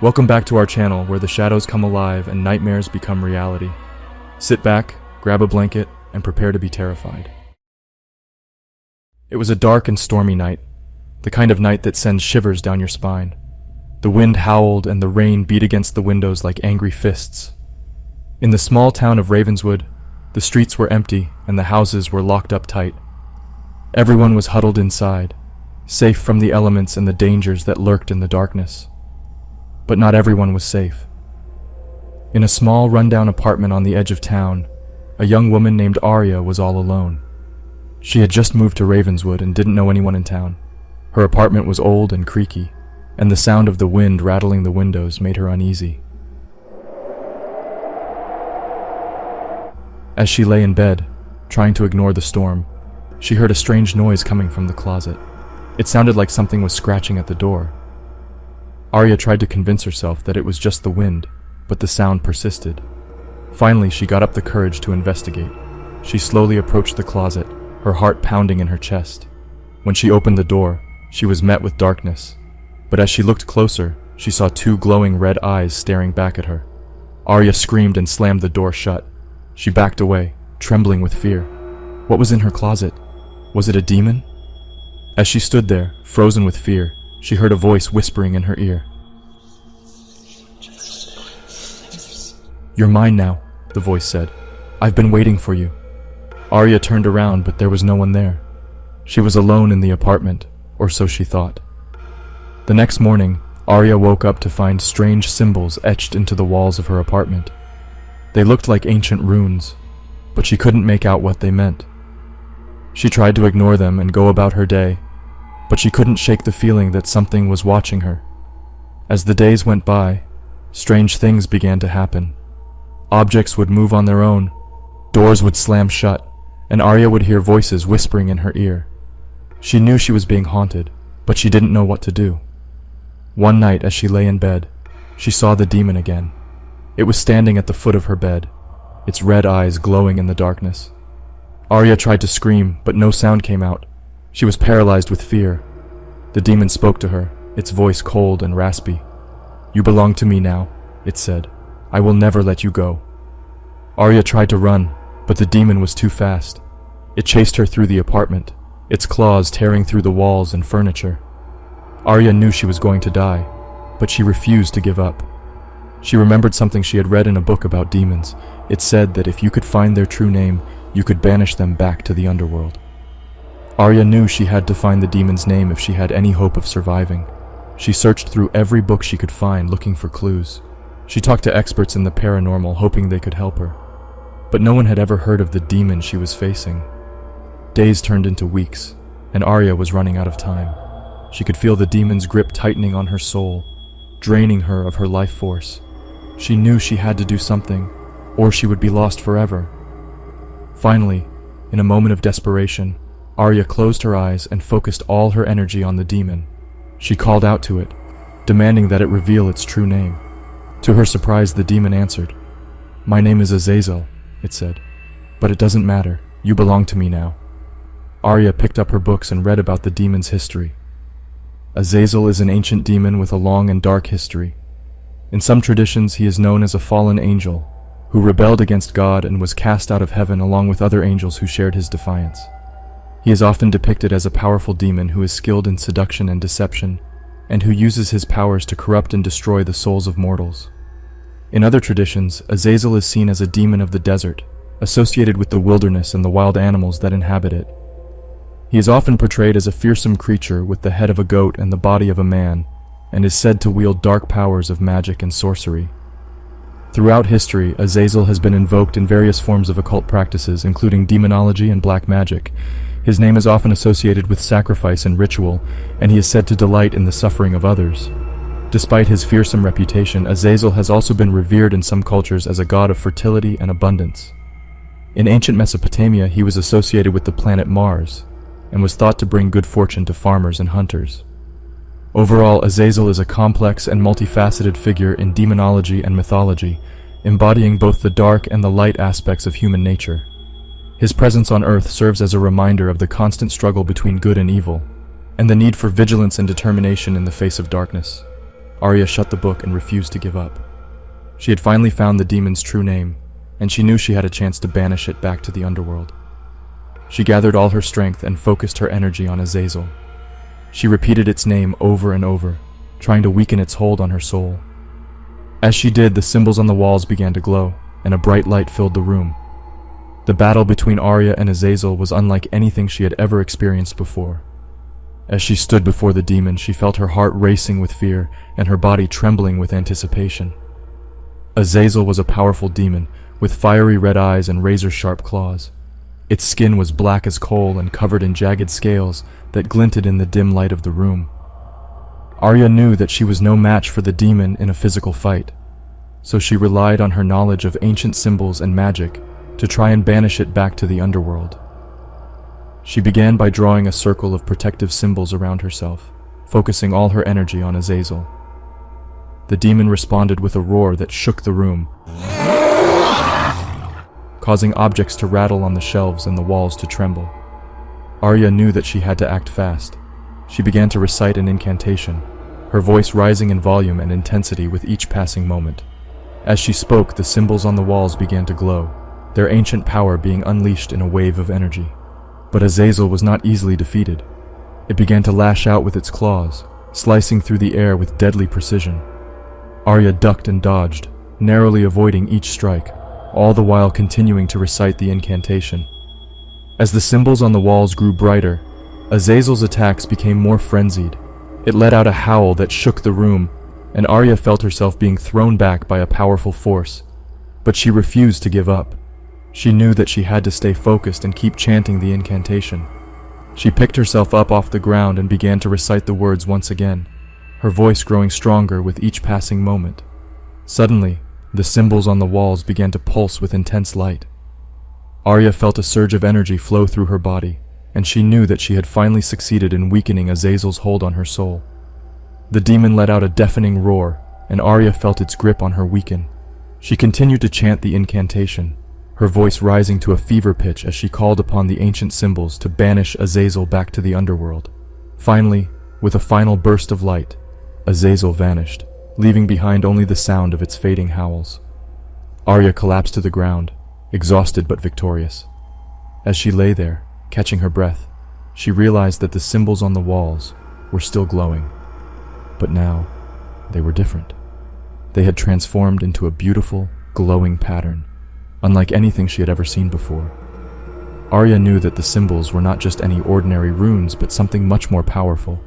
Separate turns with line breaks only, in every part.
Welcome back to our channel where the shadows come alive and nightmares become reality. Sit back, grab a blanket, and prepare to be terrified. It was a dark and stormy night, the kind of night that sends shivers down your spine. The wind howled and the rain beat against the windows like angry fists. In the small town of Ravenswood, the streets were empty and the houses were locked up tight. Everyone was huddled inside, safe from the elements and the dangers that lurked in the darkness. But not everyone was safe. In a small, rundown apartment on the edge of town, a young woman named Arya was all alone. She had just moved to Ravenswood and didn't know anyone in town. Her apartment was old and creaky, and the sound of the wind rattling the windows made her uneasy. As she lay in bed, trying to ignore the storm, she heard a strange noise coming from the closet. It sounded like something was scratching at the door. Arya tried to convince herself that it was just the wind, but the sound persisted. Finally, she got up the courage to investigate. She slowly approached the closet, her heart pounding in her chest. When she opened the door, she was met with darkness. But as she looked closer, she saw two glowing red eyes staring back at her. Arya screamed and slammed the door shut. She backed away, trembling with fear. What was in her closet? Was it a demon? As she stood there, frozen with fear, she heard a voice whispering in her ear. "You're mine now," the voice said. "I've been waiting for you." Arya turned around, but there was no one there. She was alone in the apartment, or so she thought. The next morning, Arya woke up to find strange symbols etched into the walls of her apartment. They looked like ancient runes, but she couldn't make out what they meant. She tried to ignore them and go about her day, but she couldn't shake the feeling that something was watching her. As the days went by, strange things began to happen. Objects would move on their own, doors would slam shut, and Arya would hear voices whispering in her ear. She knew she was being haunted, but she didn't know what to do. One night as she lay in bed, she saw the demon again. It was standing at the foot of her bed, its red eyes glowing in the darkness. Arya tried to scream, but no sound came out. She was paralyzed with fear. The demon spoke to her, its voice cold and raspy. "You belong to me now," it said. "I will never let you go." Arya tried to run, but the demon was too fast. It chased her through the apartment, its claws tearing through the walls and furniture. Arya knew she was going to die, but she refused to give up. She remembered something she had read in a book about demons. It said that if you could find their true name, you could banish them back to the underworld. Arya knew she had to find the demon's name if she had any hope of surviving. She searched through every book she could find, looking for clues. She talked to experts in the paranormal, hoping they could help her. But no one had ever heard of the demon she was facing. Days turned into weeks, and Arya was running out of time. She could feel the demon's grip tightening on her soul, draining her of her life force. She knew she had to do something, or she would be lost forever. Finally, in a moment of desperation, Arya closed her eyes and focused all her energy on the demon. She called out to it, demanding that it reveal its true name. To her surprise, the demon answered. "My name is Azazel," it said, "but it doesn't matter. You belong to me now." Arya picked up her books and read about the demon's history. Azazel is an ancient demon with a long and dark history. In some traditions, he is known as a fallen angel who rebelled against God and was cast out of heaven along with other angels who shared his defiance. He is often depicted as a powerful demon who is skilled in seduction and deception, and who uses his powers to corrupt and destroy the souls of mortals. In other traditions, Azazel is seen as a demon of the desert, associated with the wilderness and the wild animals that inhabit it. He is often portrayed as a fearsome creature with the head of a goat and the body of a man, and is said to wield dark powers of magic and sorcery. Throughout history, Azazel has been invoked in various forms of occult practices, including demonology and black magic. His name is often associated with sacrifice and ritual, and he is said to delight in the suffering of others. Despite his fearsome reputation, Azazel has also been revered in some cultures as a god of fertility and abundance. In ancient Mesopotamia, he was associated with the planet Mars, and was thought to bring good fortune to farmers and hunters. Overall, Azazel is a complex and multifaceted figure in demonology and mythology, embodying both the dark and the light aspects of human nature. His presence on Earth serves as a reminder of the constant struggle between good and evil, and the need for vigilance and determination in the face of darkness. Arya shut the book and refused to give up. She had finally found the demon's true name, and she knew she had a chance to banish it back to the underworld. She gathered all her strength and focused her energy on Azazel. She repeated its name over and over, trying to weaken its hold on her soul. As she did, the symbols on the walls began to glow, and a bright light filled the room. The battle between Arya and Azazel was unlike anything she had ever experienced before. As she stood before the demon, she felt her heart racing with fear and her body trembling with anticipation. Azazel was a powerful demon, with fiery red eyes and razor-sharp claws. Its skin was black as coal and covered in jagged scales that glinted in the dim light of the room. Arya knew that she was no match for the demon in a physical fight, so she relied on her knowledge of ancient symbols and magic to try and banish it back to the underworld. She began by drawing a circle of protective symbols around herself, focusing all her energy on Azazel. The demon responded with a roar that shook the room, causing objects to rattle on the shelves and the walls to tremble. Arya knew that she had to act fast. She began to recite an incantation, her voice rising in volume and intensity with each passing moment. As she spoke, the symbols on the walls began to glow, their ancient power being unleashed in a wave of energy. But Azazel was not easily defeated. It began to lash out with its claws, slicing through the air with deadly precision. Arya ducked and dodged, narrowly avoiding each strike, all the while continuing to recite the incantation. As the symbols on the walls grew brighter, Azazel's attacks became more frenzied. It let out a howl that shook the room, and Arya felt herself being thrown back by a powerful force. But she refused to give up. She knew that she had to stay focused and keep chanting the incantation. She picked herself up off the ground and began to recite the words once again, her voice growing stronger with each passing moment. Suddenly, the symbols on the walls began to pulse with intense light. Arya felt a surge of energy flow through her body, and she knew that she had finally succeeded in weakening Azazel's hold on her soul. The demon let out a deafening roar, and Arya felt its grip on her weaken. She continued to chant the incantation, her voice rising to a fever pitch as she called upon the ancient symbols to banish Azazel back to the underworld. Finally, with a final burst of light, Azazel vanished, leaving behind only the sound of its fading howls. Arya collapsed to the ground, exhausted but victorious. As she lay there, catching her breath, she realized that the symbols on the walls were still glowing. But now, they were different. They had transformed into a beautiful, glowing pattern, unlike anything she had ever seen before. Arya knew that the symbols were not just any ordinary runes, but something much more powerful.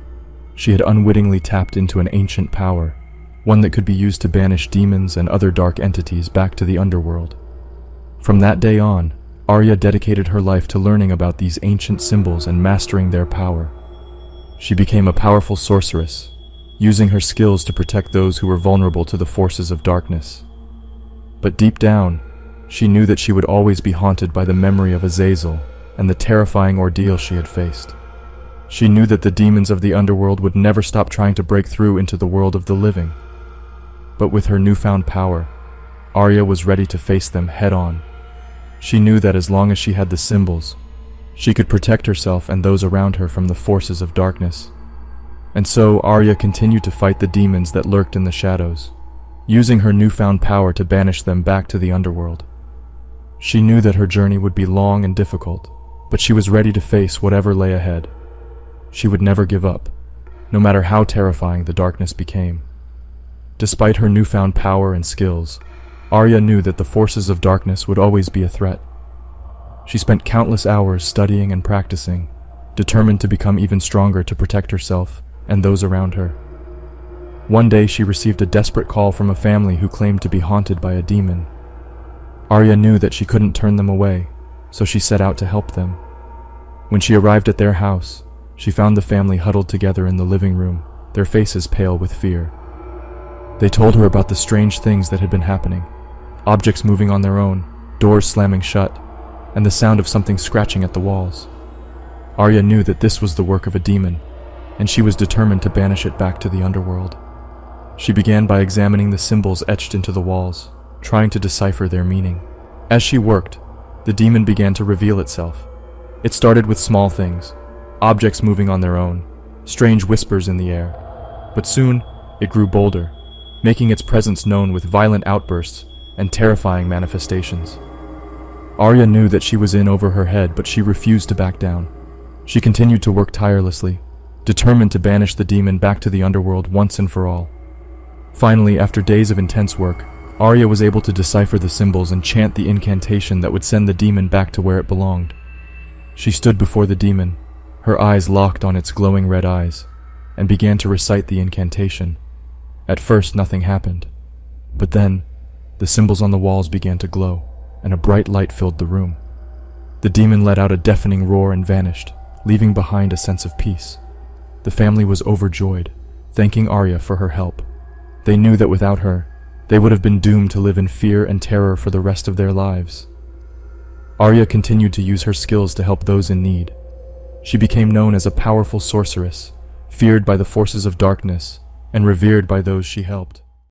She had unwittingly tapped into an ancient power, one that could be used to banish demons and other dark entities back to the underworld. From that day on, Arya dedicated her life to learning about these ancient symbols and mastering their power. She became a powerful sorceress, using her skills to protect those who were vulnerable to the forces of darkness. But deep down, she knew that she would always be haunted by the memory of Azazel and the terrifying ordeal she had faced. She knew that the demons of the underworld would never stop trying to break through into the world of the living. But with her newfound power, Arya was ready to face them head-on. She knew that as long as she had the symbols, she could protect herself and those around her from the forces of darkness. And so Arya continued to fight the demons that lurked in the shadows, using her newfound power to banish them back to the underworld. She knew that her journey would be long and difficult, but she was ready to face whatever lay ahead. She would never give up, no matter how terrifying the darkness became. Despite her newfound power and skills, Arya knew that the forces of darkness would always be a threat. She spent countless hours studying and practicing, determined to become even stronger to protect herself and those around her. One day she received a desperate call from a family who claimed to be haunted by a demon. Arya knew that she couldn't turn them away, so she set out to help them. When she arrived at their house, she found the family huddled together in the living room, their faces pale with fear. They told her about the strange things that had been happening, objects moving on their own, doors slamming shut, and the sound of something scratching at the walls. Arya knew that this was the work of a demon, and she was determined to banish it back to the underworld. She began by examining the symbols etched into the walls, trying to decipher their meaning. As she worked, the demon began to reveal itself. It started with small things, objects moving on their own, strange whispers in the air. But soon, It grew bolder, making its presence known with violent outbursts and terrifying manifestations. Arya knew that she was in over her head, but she refused to back down. She continued to work tirelessly, determined to banish the demon back to the underworld once and for all. Finally, after days of intense work, Arya was able to decipher the symbols and chant the incantation that would send the demon back to where it belonged. She stood before the demon, her eyes locked on its glowing red eyes, and began to recite the incantation. At first, nothing happened, but then, the symbols on the walls began to glow, and a bright light filled the room. The demon let out a deafening roar and vanished, leaving behind a sense of peace. The family was overjoyed, thanking Arya for her help. They knew that without her, they would have been doomed to live in fear and terror for the rest of their lives. Arya continued to use her skills to help those in need. She became known as a powerful sorceress, feared by the forces of darkness, and revered by those she helped.